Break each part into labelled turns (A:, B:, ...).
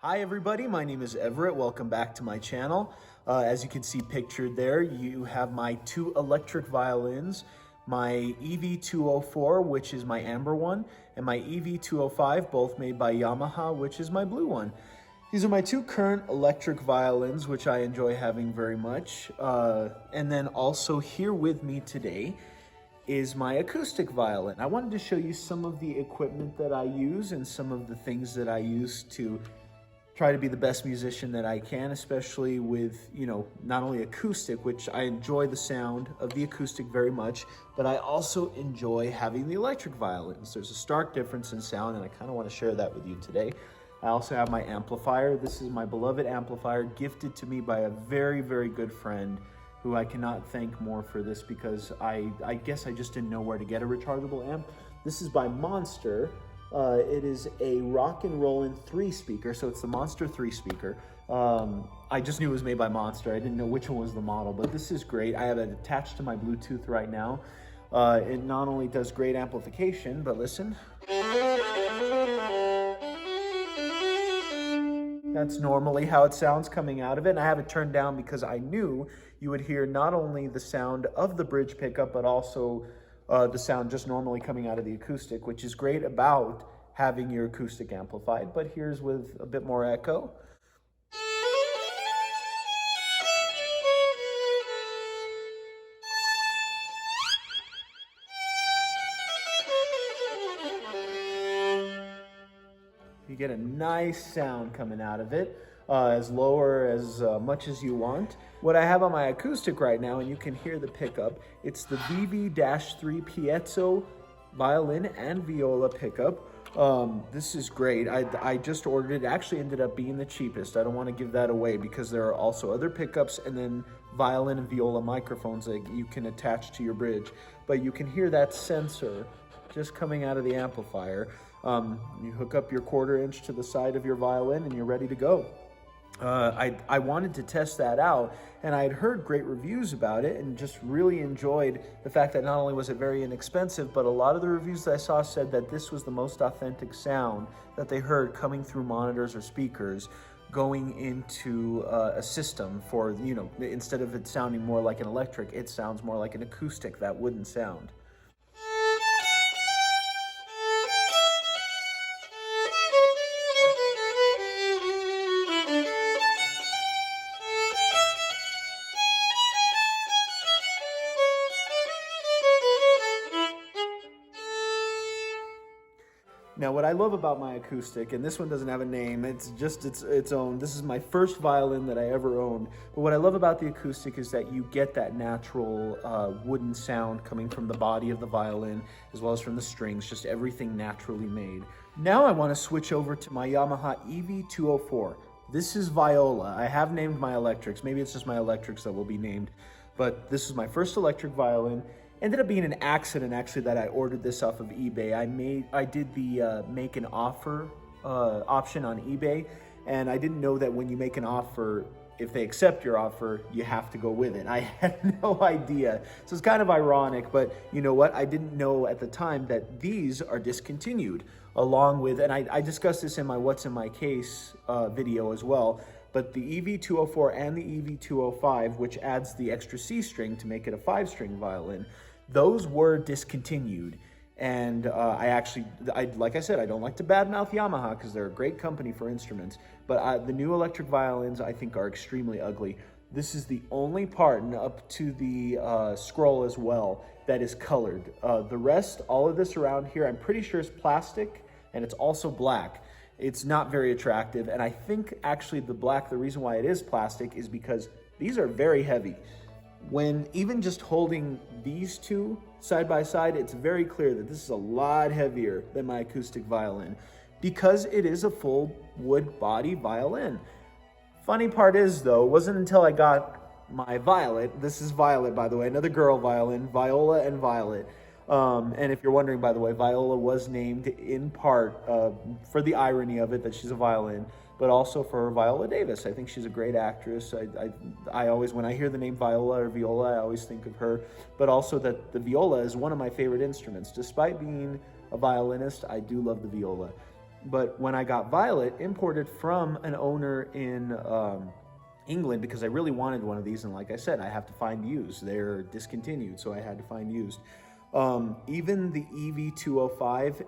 A: Hi everybody, my name is Everett. Welcome back to my channel. As you can see pictured there, you have my two electric violins, my EV-204, which is my amber one, and my EV-205, both made by Yamaha, which is my blue one. These are my two current electric violins, which I enjoy having very much. And then also here with me today is my acoustic violin. I wanted to show you some of the equipment that I use and some of the things that I use to try to be the best musician that I can, especially with, not only acoustic, which I enjoy the sound of the acoustic very much, but I also enjoy having the electric violins. There's a stark difference in sound, and I kind of want to share that with you today. I also have my amplifier. This is my beloved amplifier, gifted to me by a very, very good friend who I cannot thank more for this, because I guess I just didn't know where to get a rechargeable amp. This is by Monster. It is a rock and rollin' 3-speaker, so it's the Monster 3-speaker. I just knew it was made by Monster. I didn't know which one was the model, but this is great. I have it attached to my Bluetooth right now. It not only does great amplification, but listen. That's normally how it sounds coming out of it, and I have it turned down because I knew you would hear not only the sound of the bridge pickup, but also the sound just normally coming out of the acoustic, which is great about having your acoustic amplified. But here's with a bit more echo. You get a nice sound coming out of it, as low or as much as you want. What I have on my acoustic right now, and you can hear the pickup, it's the VV-3 piezo violin and viola pickup. This is great. I just ordered it. It actually ended up being the cheapest. I don't want to give that away because there are also other pickups and then violin and viola microphones that you can attach to your bridge. But you can hear that sensor just coming out of the amplifier. You hook up your 1/4 inch to the side of your violin and you're ready to go. I wanted to test that out, and I had heard great reviews about it and just really enjoyed the fact that not only was it very inexpensive, but a lot of the reviews that I saw said that this was the most authentic sound that they heard coming through monitors or speakers going into a system for, instead of it sounding more like an electric, it sounds more like an acoustic, that wooden sound. Now, what I love about my acoustic, and this one doesn't have a name, it's just its own. This is my first violin that I ever owned. But what I love about the acoustic is that you get that natural wooden sound coming from the body of the violin, as well as from the strings, just everything naturally made. Now I want to switch over to my Yamaha EV-204. This is viola. I have named my electrics. Maybe it's just my electrics that will be named. But this is my first electric violin. Ended up being an accident, actually, that I ordered this off of eBay. I did the make an offer option on eBay, and I didn't know that when you make an offer, if they accept your offer, you have to go with it. I had no idea. So it's kind of ironic, but you know what? I didn't know at the time that these are discontinued, along with, and I discussed this in my What's in My Case video as well, but the EV-204 and the EV-205, which adds the extra C string to make it a 5-string violin, those were discontinued. And like I said, I don't like to badmouth Yamaha because they're a great company for instruments, but the new electric violins I think are extremely ugly. This is the only part, and up to the scroll as well, that is colored. The rest, all of this around here, I'm pretty sure is plastic, and it's also black. It's not very attractive, and I think actually the black, the reason why it is plastic is because these are very heavy. When even just holding these two side by side, it's very clear that this is a lot heavier than my acoustic violin because it is a full wood body violin. Funny part is though, it wasn't until I got my Violet, this is Violet by the way, another girl violin, Viola and Violet. And if you're wondering, by the way, Viola was named in part for the irony of it that she's a violin, but also for Viola Davis. I think she's a great actress. I always, when I hear the name Viola or Viola, I always think of her, but also that the viola is one of my favorite instruments. Despite being a violinist, I do love the viola. But when I got Violet, imported from an owner in England, because I really wanted one of these, and like I said, I have to find used. They're discontinued, so I had to find used. Even the EV-205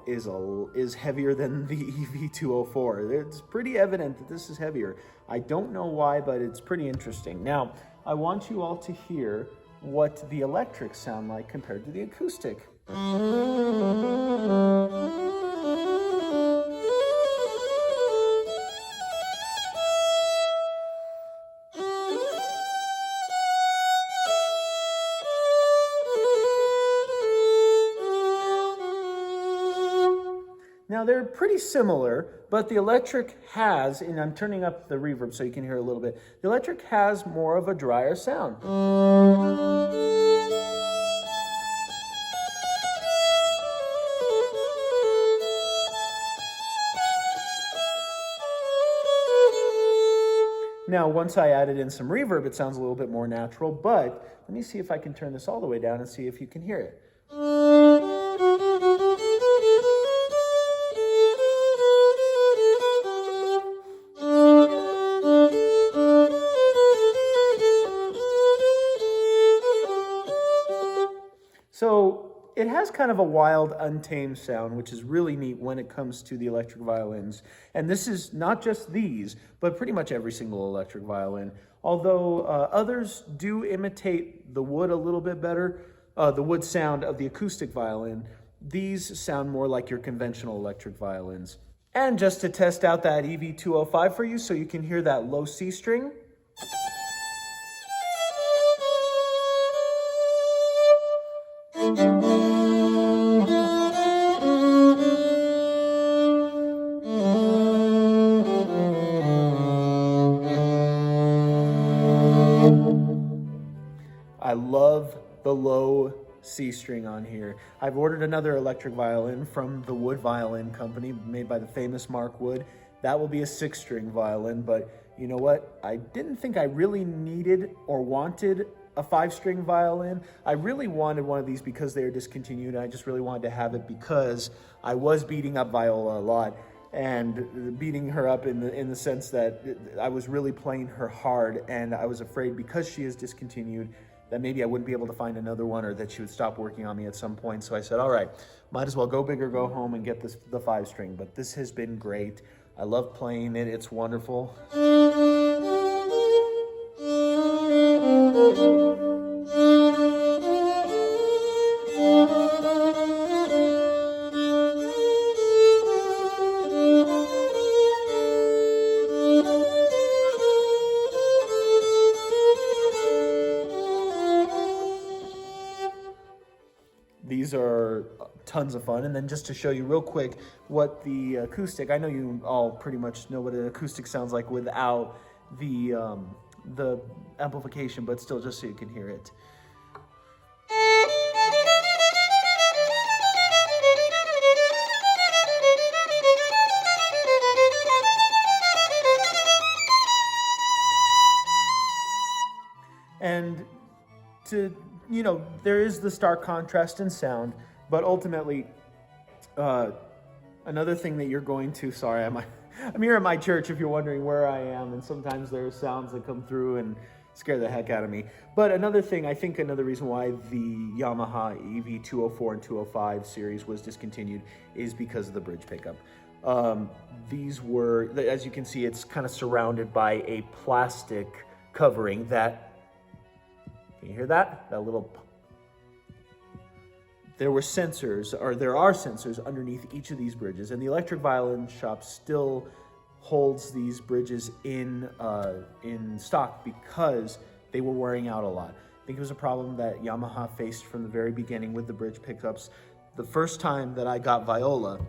A: is heavier than the EV-204. It's pretty evident that this is heavier. I don't know why, but it's pretty interesting. Now, I want you all to hear what the electrics sound like compared to the acoustic. Now they're pretty similar, but the electric has, and I'm turning up the reverb so you can hear a little bit, the electric has more of a drier sound. Now, once I added in some reverb, it sounds a little bit more natural, but let me see if I can turn this all the way down and see if you can hear it. So it has kind of a wild, untamed sound, which is really neat when it comes to the electric violins. And this is not just these, but pretty much every single electric violin. Although others do imitate the wood a little bit better, the wood sound of the acoustic violin, these sound more like your conventional electric violins. And just to test out that EV-205 for you so you can hear that low C string. I love the low C string on here. I've ordered another electric violin from the Wood Violin Company, made by the famous Mark Wood. That will be a 6-string violin, but you know what? I didn't think I really needed or wanted a 5-string violin. I really wanted one of these because they are discontinued, and I just really wanted to have it because I was beating up Viola a lot, and beating her up in the sense that I was really playing her hard, and I was afraid because she is discontinued that maybe I wouldn't be able to find another one, or that she would stop working on me at some point. So I said, all right, might as well go big or go home and get the 5-string. But this has been great. I love playing it. It's wonderful. These are tons of fun. And then just to show you real quick what the acoustic, I know you all pretty much know what an acoustic sounds like without the amplification, but still just so you can hear it. And you know, there is the stark contrast in sound, but ultimately, another thing that you're going to, sorry, I'm here at my church if you're wondering where I am, and sometimes there are sounds that come through and scare the heck out of me. But another thing, I think another reason why the Yamaha EV-204 and 205 series was discontinued is because of the bridge pickup. These were, as you can see, it's kind of surrounded by a plastic covering that, can you hear that? That little, there were sensors, or there are sensors underneath each of these bridges, and the electric violin shop still holds these bridges in stock because they were wearing out a lot. I think it was a problem that Yamaha faced from the very beginning with the bridge pickups. The first time that I got Viola,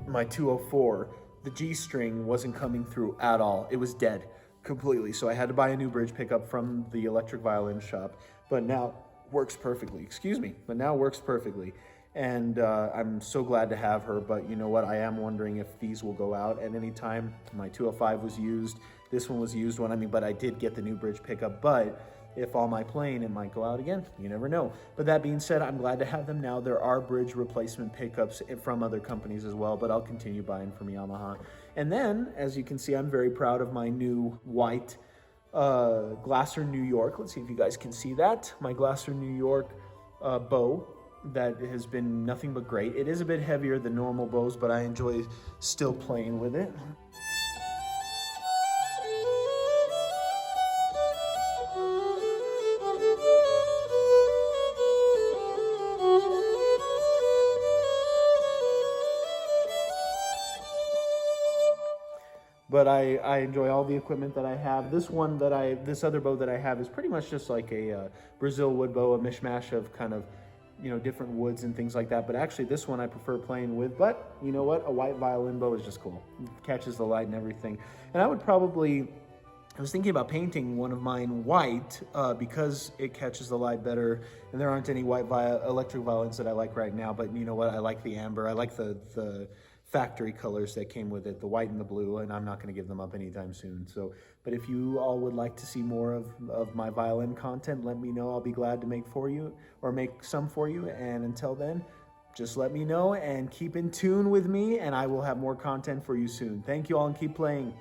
A: my 204, the G string wasn't coming through at all. It was dead completely. So I had to buy a new bridge pickup from the electric violin shop, but now works perfectly. Excuse me, but now works perfectly. And I'm so glad to have her, but you know what? I am wondering if these will go out at any time. My 205 was used. This one was used but I did get the new bridge pickup, but if all my playing, it might go out again. You never know. But that being said, I'm glad to have them now. There are bridge replacement pickups from other companies as well, but I'll continue buying from Yamaha. And then, as you can see, I'm very proud of my new white Glasser New York. Let's see if you guys can see that. My Glasser New York bow that has been nothing but great. It is a bit heavier than normal bows, but I enjoy still playing with it. But I enjoy all the equipment that I have. This other bow that I have is pretty much just like a Brazil wood bow, a mishmash of kind of, you know, different woods and things like that. But actually this one I prefer playing with, but you know what? A white violin bow is just cool. It catches the light and everything. And I was thinking about painting one of mine white because it catches the light better, and there aren't any white electric violins that I like right now, but you know what? I like the amber. I like the factory colors that came with it, the white and the blue, and I'm not going to give them up anytime soon. So, but if you all would like to see more of my violin content, let me know. I'll be glad to make some for you. And until then, just let me know and keep in tune with me, and I will have more content for you soon. Thank you all, and keep playing.